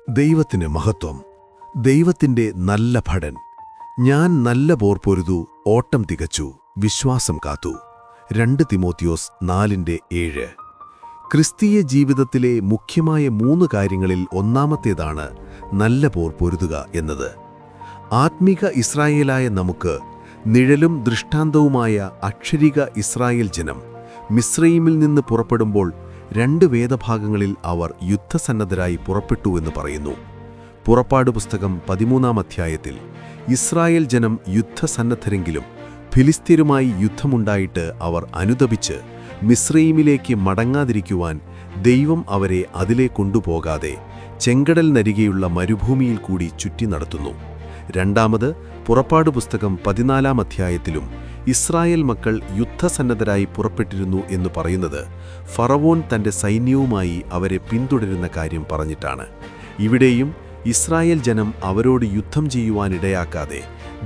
ദൈവത്തിന് മഹത്വം. ദൈവത്തിന്റെ നല്ല ഭടൻ. ഞാൻ നല്ല പോർ പൊരുതു, ഓട്ടം തികച്ചു, വിശ്വാസം കാത്തു. 2 തിമോത്തിയോസ് 4:7. ക്രിസ്തീയ ജീവിതത്തിലെ മുഖ്യമായ 3 കാര്യങ്ങളിൽ ഒന്നാമത്തേതാണ് നല്ല പോർ പൊരുതുക എന്നത്. ആത്മീക ഇസ്രായേലായ നമുക്ക് നിഴലും ദൃഷ്ടാന്തവുമായ അക്ഷരിക ഇസ്രായേൽ ജനം മിസ്രയീമിൽ നിന്ന് പുറപ്പെടുമ്പോൾ 2 വേദഭാഗങ്ങളിൽ അവർ യുദ്ധസന്നദ്ധരായി പുറപ്പെട്ടു എന്ന് പറയുന്നു. പുറപ്പാട് പുസ്തകം 13-ാം അധ്യായത്തിൽ ഇസ്രായേൽ ജനം യുദ്ധസന്നദ്ധരെങ്കിലും ഫിലിസ്ത്യരുമായി യുദ്ധമുണ്ടായിട്ട് അവർ അനുതപിച്ച് മിസ്രയീമിലേക്ക് മടങ്ങാതിരിക്കുവാൻ ദൈവം അവരെ അതിലെ കൊണ്ടുപോകാതെ ചെങ്കടൽ നരികെയുള്ള മരുഭൂമിയിൽ കൂടി ചുറ്റി നടത്തുന്നു. രണ്ടാമത് പുറപ്പാട് പുസ്തകം 14-ാം അധ്യായത്തിലും ഇസ്രായേൽ മക്കൾ യുദ്ധസന്നദ്ധരായി പുറപ്പെട്ടിരുന്നു എന്ന് പറയുന്നത് ഫറവോൻ തന്റെ സൈന്യവുമായി അവരെ പിന്തുടരുന്ന കാര്യം പറഞ്ഞിട്ടാണ്. ഇവിടെയും ഇസ്രായേൽ ജനം അവരോട് യുദ്ധം ചെയ്യുവാനിടയാക്കാതെ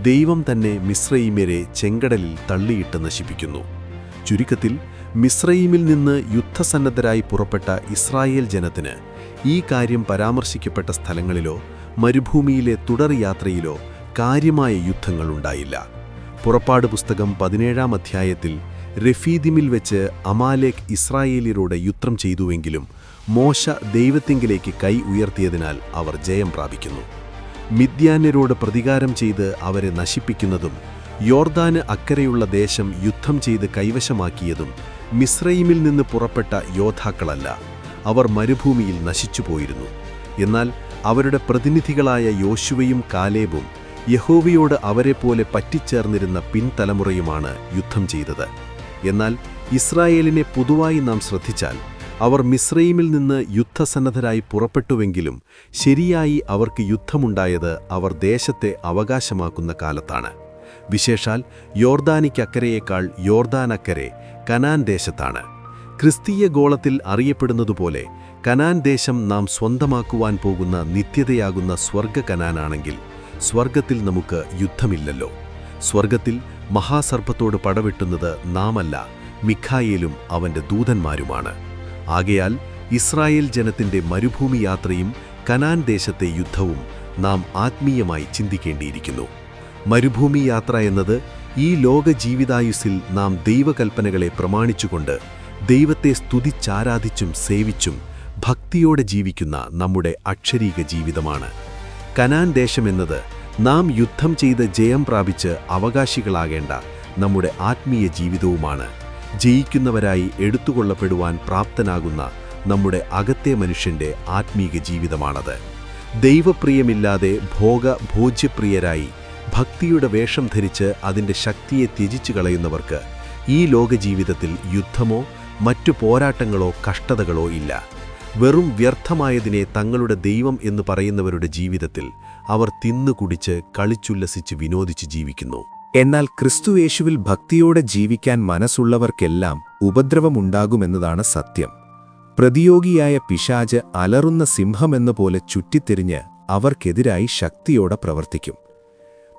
ദൈവം തന്നെ മിസ്രയീമ്യരെ ചെങ്കടലിൽ തള്ളിയിട്ട് നശിപ്പിക്കുന്നു. ചുരുക്കത്തിൽ മിസ്രയീമിൽ നിന്ന് യുദ്ധസന്നദ്ധരായി പുറപ്പെട്ട ഇസ്രായേൽ ജനത്തിന് ഈ കാര്യം പരാമർശിക്കപ്പെട്ട സ്ഥലങ്ങളിലോ മരുഭൂമിയിലെ തുടർ യാത്രയിലോ കാര്യമായ യുദ്ധങ്ങളുണ്ടായില്ല. പുറപ്പാട് പുസ്തകം 17-ാം അധ്യായത്തിൽ റെഫീദിമിൽ വെച്ച് അമാലേക്ക് ഇസ്രായേലിയരോട് യുദ്ധം ചെയ്തുവെങ്കിലും മോശ ദൈവത്തിങ്കിലേക്ക് കൈ ഉയർത്തിയതിനാൽ അവർ ജയം പ്രാപിക്കുന്നു. മിദ്യാന്യരോട് പ്രതികാരം ചെയ്ത് അവരെ നശിപ്പിക്കുന്നതും യോർദാന് അക്കരെയുള്ള ദേശം യുദ്ധം ചെയ്ത് കൈവശമാക്കിയതും മിസ്രയീമിൽ നിന്ന് പുറപ്പെട്ട യോദ്ധാക്കളല്ല, അവർ മരുഭൂമിയിൽ നശിച്ചുപോയിരുന്നു. എന്നാൽ അവരുടെ പ്രതിനിധികളായ യോശുവയും കാലേബും യഹോവയോട് അവരെപ്പോലെ പറ്റിച്ചേർന്നിരുന്ന പിൻതലമുറയുമാണ് യുദ്ധം ചെയ്തത്. എന്നാൽ ഇസ്രായേലിനെ പൊതുവായി നാം ശ്രദ്ധിച്ചാൽ അവർ മിസ്രയീമിൽ നിന്ന് യുദ്ധസന്നദ്ധരായി പുറപ്പെട്ടുവെങ്കിലും ശരിയായി അവർക്ക് യുദ്ധമുണ്ടായത് അവർ ദേശത്തെ അവകാശമാക്കുന്ന കാലത്താണ്. വിശേഷാൽ യോർദാനിക്കക്കരയേക്കാൾ യോർദാനക്കരെ കനാൻ ദേശത്താണ്. ക്രിസ്തീയ ഗോളത്തിൽ അറിയപ്പെടുന്നതുപോലെ കനാൻ ദേശം നാം സ്വന്തമാക്കുവാൻ പോകുന്ന നിത്യതയാകുന്ന സ്വർഗ കനാനാണെങ്കിൽ സ്വർഗത്തിൽ നമുക്ക് യുദ്ധമില്ലല്ലോ. സ്വർഗത്തിൽ മഹാസർപ്പത്തോട് പടവെട്ടുന്നത് നാമല്ല, മിഖായേലും അവന്റെ ദൂതന്മാരുമാണ്. ആകയാൽ ഇസ്രായേൽ ജനത്തിന്റെ മരുഭൂമി യാത്രയും കനാൻ ദേശത്തെ യുദ്ധവും നാം ആത്മീയമായി ചിന്തിക്കേണ്ടിയിരിക്കുന്നു. മരുഭൂമി യാത്ര എന്നത് ഈ ലോക ജീവിതായുസ്സിൽ നാം ദൈവകൽപ്പനകളെ പ്രമാണിച്ചുകൊണ്ട് ദൈവത്തെ സ്തുതിച്ചാരാധിച്ചും സേവിച്ചും ഭക്തിയോടെ ജീവിക്കുന്ന നമ്മുടെ അക്ഷരീക ജീവിതമാണ്. കനാൻ ദേശമെന്നത് നാം യുദ്ധം ചെയ്ത് ജയം പ്രാപിച്ച് അവകാശികളാകേണ്ട നമ്മുടെ ആത്മീയ ജീവിതവുമാണ്. ജയിക്കുന്നവരായി എടുത്തുകൊള്ളപ്പെടുവാൻ പ്രാപ്തനാകുന്ന നമ്മുടെ അകത്തെ മനുഷ്യന്റെ ആത്മീക ജീവിതമാണത്. ദൈവപ്രിയമില്ലാതെ ഭോജ്യപ്രിയരായി ഭക്തിയുടെ വേഷം ധരിച്ച് അതിൻ്റെ ശക്തിയെ ത്യജിച്ചു കളയുന്നവർക്ക് ഈ ലോകജീവിതത്തിൽ യുദ്ധമോ മറ്റു പോരാട്ടങ്ങളോ കഷ്ടതകളോ ഇല്ല. വെറും വ്യർത്ഥമായതിനെ തങ്ങളുടെ ദൈവം എന്ന് പറയുന്നവരുടെ ജീവിതത്തിൽ അവർ തിന്നുകുടിച്ച് കളിച്ചുല്ലസിച്ച് വിനോദിച്ച് ജീവിക്കുന്നു. എന്നാൽ ക്രിസ്തുയേശുവിൽ ഭക്തിയോടെ ജീവിക്കാൻ മനസ്സുള്ളവർക്കെല്ലാം ഉപദ്രവമുണ്ടാകുമെന്നതാണ് സത്യം. പ്രതിയോഗിയായ പിശാച് അലറുന്ന സിംഹമെന്നപോലെ ചുറ്റിത്തിരിഞ്ഞ് അവർക്കെതിരായി ശക്തിയോടെ പ്രവർത്തിക്കും.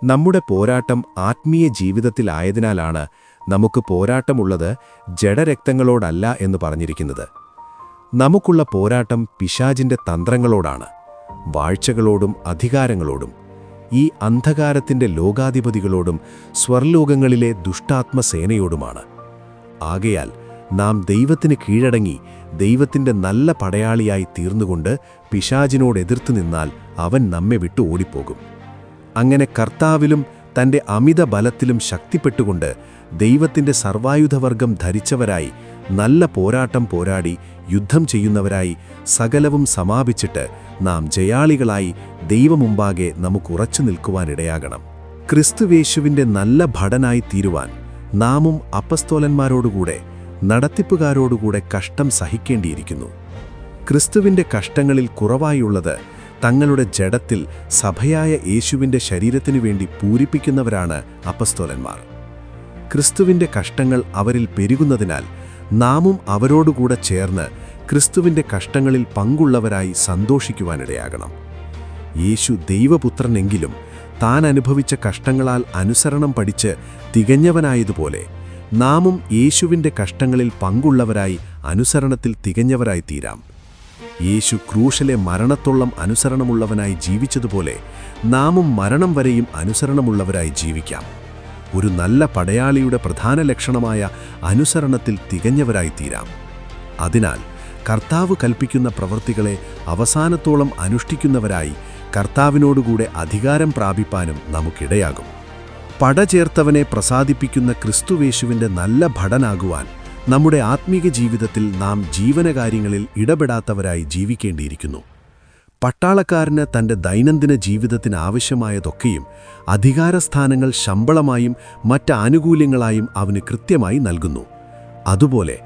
നമ്മുടെ പോരാട്ടം ആത്മീയ ജീവിതത്തിലായതിനാലാണ് നമുക്ക് പോരാട്ടമുള്ളത് ജഡരക്തങ്ങളോടല്ല എന്ന് പറഞ്ഞിരിക്കുന്നത്. നമുക്കുള്ള പോരാട്ടം പിശാചിന്റെ തന്ത്രങ്ങളോടാണ്, വാഴ്ചകളോടും അധികാരങ്ങളോടും, ഈ അന്ധകാരത്തിന്റെ ലോകാധിപതികളോടും സ്വർലോകങ്ങളിലെ ദുഷ്ടാത്മസേനയോടുമാണ്. ആകയാൽ നാം ദൈവത്തിന് കീഴടങ്ങി ദൈവത്തിന്റെ നല്ല പടയാളിയായി തീർന്നുകൊണ്ട് പിശാചിനോട് എതിർത്തു നിന്നാൽ അവൻ നമ്മെ വിട്ടു ഓടിപ്പോകും. അങ്ങനെ കർത്താവിലും തന്റെ അമിത ബലത്തിലും ശക്തിപ്പെട്ടുകൊണ്ട് ദൈവത്തിന്റെ സർവായുധവർഗം ധരിച്ചവരായി നല്ല പോരാട്ടം പോരാടി യുദ്ധം ചെയ്യുന്നവരായി സകലവും സമാപിച്ചിട്ട് നാം ജയാളികളായി ദൈവമുമ്പാകെ നമുക്കുറച്ചു നിൽക്കുവാനിടയാകണം. ക്രിസ്തുവേശുവിന്റെ നല്ല ഭടനായി തീരുവാൻ നാമും അപ്പസ്തോലന്മാരോടുകൂടെ നടത്തിപ്പുകാരോടുകൂടെ കഷ്ടം സഹിക്കേണ്ടിയിരിക്കുന്നു. ക്രിസ്തുവിന്റെ കഷ്ടങ്ങളിൽ കുറവായുള്ളത് തങ്ങളുടെ ജഡത്തിൽ സഭയായ യേശുവിന്റെ ശരീരത്തിനു വേണ്ടി പൂരിപ്പിക്കുന്നവരാണ് അപ്പസ്തോലന്മാർ. ക്രിസ്തുവിന്റെ കഷ്ടങ്ങൾ അവരിൽ പെരുകുന്നതിനാൽ നാമും അവരോടുകൂടെ ചേർന്ന് ക്രിസ്തുവിന്റെ കഷ്ടങ്ങളിൽ പങ്കുള്ളവരായി സന്തോഷിക്കുവാനിടയാകണം. യേശു ദൈവപുത്രനെങ്കിലും താൻ അനുഭവിച്ച കഷ്ടങ്ങളാൽ അനുസരണം പഠിച്ച് തികഞ്ഞവനായതുപോലെ നാമും യേശുവിന്റെ കഷ്ടങ്ങളിൽ പങ്കുള്ളവരായി അനുസരണത്തിൽ തികഞ്ഞവരായി തീരാം. യേശു ക്രൂശിലെ മരണത്തോളം അനുസരണമുള്ളവനായി ജീവിച്ചതുപോലെ നാമും മരണം വരെയും അനുസരണമുള്ളവരായി ജീവിക്കാം. ഒരു നല്ല പടയാളിയുടെ പ്രധാന ലക്ഷണമായ അനുസരണത്തിൽ തികഞ്ഞവരായിത്തീരാം. അതിനാൽ കർത്താവ് കൽപ്പിക്കുന്ന പ്രവൃത്തികളെ അവസാനത്തോളം അനുഷ്ഠിക്കുന്നവരായി കർത്താവിനോടുകൂടെ അധികാരം പ്രാപിപ്പാനും നമുക്കിടയാകും. പടചേർത്തവനെ പ്രസാദിപ്പിക്കുന്ന ക്രിസ്തുവേശുവിൻ്റെ നല്ല ഭടനാകുവാൻ നമ്മുടെ ആത്മീക ജീവിതത്തിൽ നാം ജീവനകാര്യങ്ങളിൽ ഇടപെടാത്തവരായി ജീവിക്കേണ്ടിയിരിക്കുന്നു. പട്ടാളക്കാരന് തൻ്റെ ദൈനംദിന ജീവിതത്തിന് ആവശ്യമായതൊക്കെയും അധികാരസ്ഥാനങ്ങൾ ശമ്പളമായും മറ്റ് ആനുകൂല്യങ്ങളായും അവന് കൃത്യമായി നൽകുന്നു. അതുപോലെ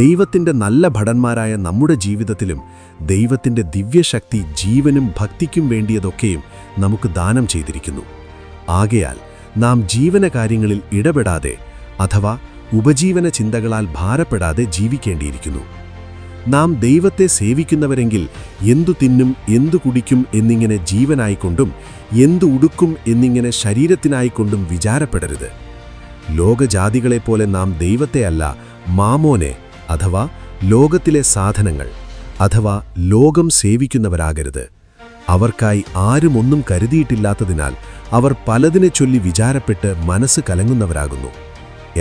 ദൈവത്തിൻ്റെ നല്ല ഭടന്മാരായ നമ്മുടെ ജീവിതത്തിലും ദൈവത്തിൻ്റെ ദിവ്യശക്തി ജീവനും ഭക്തിക്കും വേണ്ടിയതൊക്കെയും നമുക്ക് ദാനം ചെയ്തിരിക്കുന്നു. ആകയാൽ നാം ജീവനകാര്യങ്ങളിൽ ഇടപെടാതെ അഥവാ ഉപജീവന ചിന്തകളാൽ ഭാരപ്പെടാതെ ജീവിക്കേണ്ടിയിരിക്കുന്നു. നാം ദൈവത്തെ സേവിക്കുന്നവരെങ്കിൽ എന്തു തിന്നും എന്തു കുടിക്കും എന്നിങ്ങനെ ജീവനായിക്കൊണ്ടും എന്തു ഉടുക്കും എന്നിങ്ങനെ ശരീരത്തിനായിക്കൊണ്ടും വിചാരപ്പെടരുത്. ലോകജാതികളെപ്പോലെ നാം ദൈവത്തെയല്ല മാമോനെ അഥവാ ലോകത്തിലെ സാധനങ്ങൾ അഥവാ ലോകം സേവിക്കുന്നവരാകരുത്. അവർക്കായി ആരും ഒന്നും കരുതിയിട്ടില്ലാത്തതിനാൽ അവർ പലതിനെ ചൊല്ലി വിചാരപ്പെട്ട് മനസ്സ് കലങ്ങുന്നവരാകുന്നു.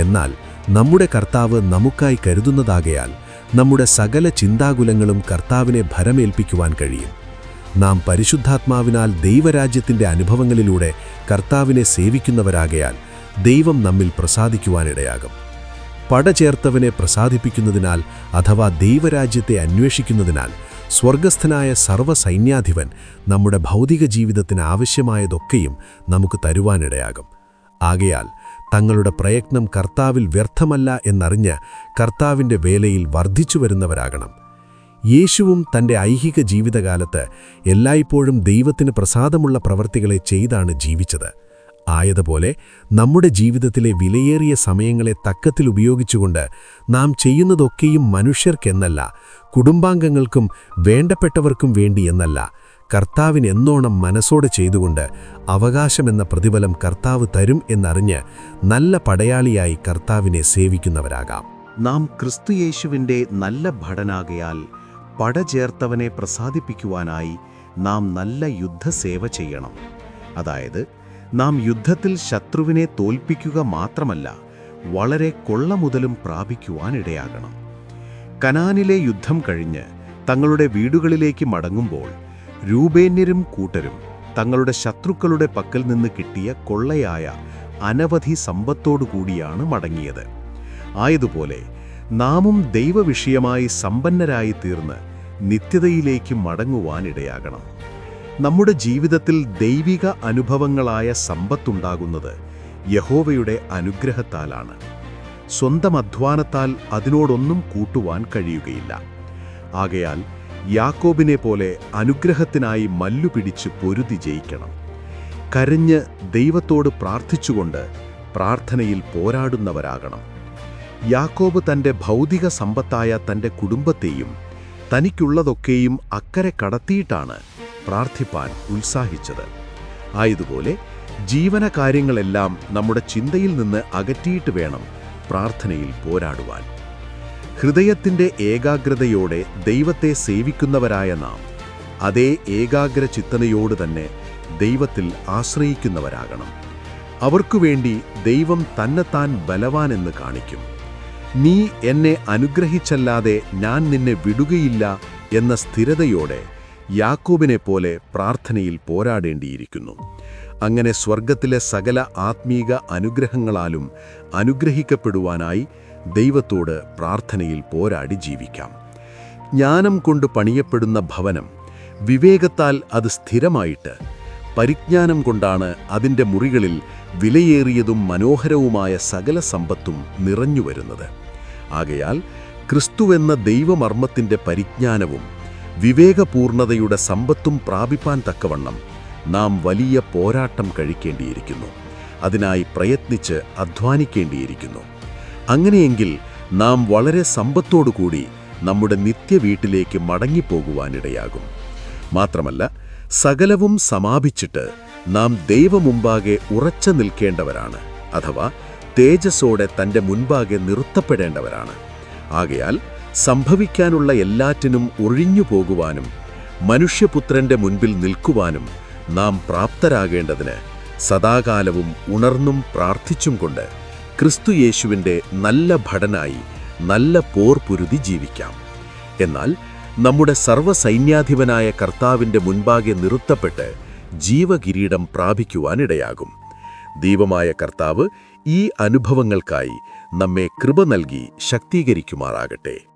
എന്നാൽ നമ്മുടെ കർത്താവ് നമുക്കായി കരുതുന്നതാകയാൽ നമ്മുടെ സകല ചിന്താകുലങ്ങളും കർത്താവിനെ ഭരമേൽപ്പിക്കുവാൻ കഴിയും. നാം പരിശുദ്ധാത്മാവിനാൽ ദൈവരാജ്യത്തിൻ്റെ അനുഭവങ്ങളിലൂടെ കർത്താവിനെ സേവിക്കുന്നവരാകയാൽ ദൈവം നമ്മിൽ പ്രസാദിക്കുവാനിടയാകും. പടചേർത്തവനെ പ്രസാദിപ്പിക്കുന്നതിനാൽ അഥവാ ദൈവരാജ്യത്തെ അന്വേഷിക്കുന്നതിനാൽ സ്വർഗസ്ഥനായ സർവ്വസൈന്യാധിപൻ നമ്മുടെ ഭൗതിക ജീവിതത്തിന് ആവശ്യമായതൊക്കെയും നമുക്ക് തരുവാനിടയാകും. ആകയാൽ തങ്ങളുടെ പ്രയത്നം കർത്താവിൽ വ്യർത്ഥമല്ല എന്നറിഞ്ഞ് കർത്താവിൻ്റെ വേലയിൽ വർദ്ധിച്ചു വരുന്നവരാകണം. യേശുവും തൻ്റെ ഐഹിക ജീവിതകാലത്ത് എല്ലായ്പ്പോഴും ദൈവത്തിന് പ്രസാദമുള്ള പ്രവർത്തികളെ ചെയ്താണ് ജീവിച്ചത്. ആയതുപോലെ നമ്മുടെ ജീവിതത്തിലെ വിലയേറിയ സമയങ്ങളെ തക്കത്തിൽ ഉപയോഗിച്ചുകൊണ്ട് നാം ചെയ്യുന്നതൊക്കെയും മനുഷ്യർക്കെന്നല്ല, കുടുംബാംഗങ്ങൾക്കും വേണ്ടപ്പെട്ടവർക്കും വേണ്ടി എന്നല്ല, കർത്താവിനെന്നോണം മനസ്സോടെ ചെയ്തുകൊണ്ട് അവകാശമെന്ന പ്രതിഫലം കർത്താവ് തരും എന്നറിഞ്ഞ് നല്ല പടയാളിയായി കർത്താവിനെ സേവിക്കുന്നവരാകാം. നാം ക്രിസ്തുയേശുവിൻ്റെ നല്ല ഭടനാകയാൽ പടചേർത്തവനെ പ്രസാദിപ്പിക്കുവാനായി നാം നല്ല യുദ്ധസേവ ചെയ്യണം. അതായത് നാം യുദ്ധത്തിൽ ശത്രുവിനെ തോൽപ്പിക്കുക മാത്രമല്ല, വളരെ കൊള്ള മുതലും പ്രാപിക്കുവാനിടയാകണം. കനാനിലെ യുദ്ധം കഴിഞ്ഞ് തങ്ങളുടെ വീടുകളിലേക്ക് മടങ്ങുമ്പോൾ രൂബേന്യരും കൂട്ടരും തങ്ങളുടെ ശത്രുക്കളുടെ പക്കൽ നിന്ന് കിട്ടിയ കൊള്ളയായ അനവധി സമ്പത്തോടുകൂടിയാണ് മടങ്ങിയത്. ആയതുപോലെ നാമും ദൈവവിഷയമായി സമ്പന്നരായി തീർന്ന് നിത്യതയിലേക്ക് മടങ്ങുവാനിടയാകണം. നമ്മുടെ ജീവിതത്തിൽ ദൈവിക അനുഭവങ്ങളായ സമ്പത്തുണ്ടാകുന്നത് യഹോവയുടെ അനുഗ്രഹത്താലാണ്. സ്വന്തം അധ്വാനത്താൽ അതിനോടൊന്നും കൂട്ടുവാൻ കഴിയുകയില്ല. ആകയാൽ യാക്കോബിനെ പോലെ അനുഗ്രഹത്തിനായി മല്ലുപിടിച്ച് പൊരുതി ജയിക്കണം. കരഞ്ഞ് ദൈവത്തോട് പ്രാർത്ഥിച്ചുകൊണ്ട് പ്രാർത്ഥനയിൽ പോരാടുന്നവരാകണം. യാക്കോബ് തൻ്റെ ഭൗതിക സമ്പത്തായ തൻ്റെ കുടുംബത്തെയും തനിക്കുള്ളതൊക്കെയും അക്കരെ കടത്തിയിട്ടാണ് പ്രാർത്ഥിപ്പാൻ ഉത്സാഹിച്ചത്. ആയതുപോലെ ജീവനകാര്യങ്ങളെല്ലാം നമ്മുടെ ചിന്തയിൽ നിന്ന് അകറ്റിയിട്ട് വേണം പ്രാർത്ഥനയിൽ പോരാടുവാൻ. ഹൃദയത്തിൻ്റെ ഏകാഗ്രതയോടെ ദൈവത്തെ സേവിക്കുന്നവരായ നാം അതേ ഏകാഗ്ര ചിത്തതയോട് തന്നെ ദൈവത്തിൽ ആശ്രയിക്കുന്നവരാകണം. അവർക്കുവേണ്ടി ദൈവം തന്നെത്താൻ ബലവാനെന്ന് കാണിക്കും. നീ എന്നെ അനുഗ്രഹിച്ചല്ലാതെ ഞാൻ നിന്നെ വിടുകയില്ല എന്ന സ്ഥിരതയോടെ യാക്കോബിനെപ്പോലെ പ്രാർത്ഥനയിൽ പോരാടേണ്ടിയിരിക്കുന്നു. അങ്ങനെ സ്വർഗത്തിലെ സകല ആത്മീക അനുഗ്രഹങ്ങളാലും അനുഗ്രഹിക്കപ്പെടുവാനായി ദൈവത്തോട് പ്രാർത്ഥനയിൽ പോരാടി ജീവിക്കാം. ജ്ഞാനം കൊണ്ട് പണിയപ്പെടുന്ന ഭവനം വിവേകത്താൽ അത് സ്ഥിരമായിട്ട്, പരിജ്ഞാനം കൊണ്ടാണ് അതിൻ്റെ മുറികളിൽ വിലയേറിയതും മനോഹരവുമായ സകല സമ്പത്തും നിറഞ്ഞുവരുന്നത്. ആകയാൽ ക്രിസ്തുവെന്ന ദൈവമർമ്മത്തിൻ്റെ പരിജ്ഞാനവും വിവേകപൂർണതയുടെ സമ്പത്തും പ്രാപിപ്പാൻ തക്കവണ്ണം നാം വലിയ പോരാട്ടം കഴിക്കേണ്ടിയിരിക്കുന്നു. അതിനായി പ്രയത്നിച്ച് അധ്വാനിക്കേണ്ടിയിരിക്കുന്നു. അങ്ങനെയെങ്കിൽ നാം വളരെ സമ്പത്തോടുകൂടി നമ്മുടെ നിത്യവീട്ടിലേക്ക് മടങ്ങിപ്പോകുവാനിടയാകും. മാത്രമല്ല, സകലവും സമാപിച്ചിട്ട് നാം ദൈവമുമ്പാകെ ഉറച്ചു നിൽക്കേണ്ടവരാണ്, അഥവാ തേജസ്സോടെ തൻ്റെ മുൻപാകെ നിർത്തപ്പെടേണ്ടവരാണ്. ആകയാൽ സംഭവിക്കാനുള്ള എല്ലാറ്റിനും ഒഴിഞ്ഞു പോകുവാനും മനുഷ്യപുത്രന്റെ മുൻപിൽ നിൽക്കുവാനും നാം പ്രാപ്തരാകേണ്ടതിന് സദാകാലവും ഉണർന്നും പ്രാർത്ഥിച്ചും കൊണ്ട് ക്രിസ്തുയേശുവിൻ്റെ നല്ല ഭടനായി നല്ല പോർപുരുതി ജീവിക്കാം. എന്നാൽ നമ്മുടെ സർവ്വസൈന്യാധിപനായ കർത്താവിൻ്റെ മുൻപാകെ നിർത്തപ്പെട്ട് ജീവകിരീടം പ്രാപിക്കുവാനിടയാകും. ദൈവമായ കർത്താവ് ഈ അനുഭവങ്ങൾക്കായി നമ്മെ കൃപ നൽകി ശക്തീകരിക്കുമാറാകട്ടെ.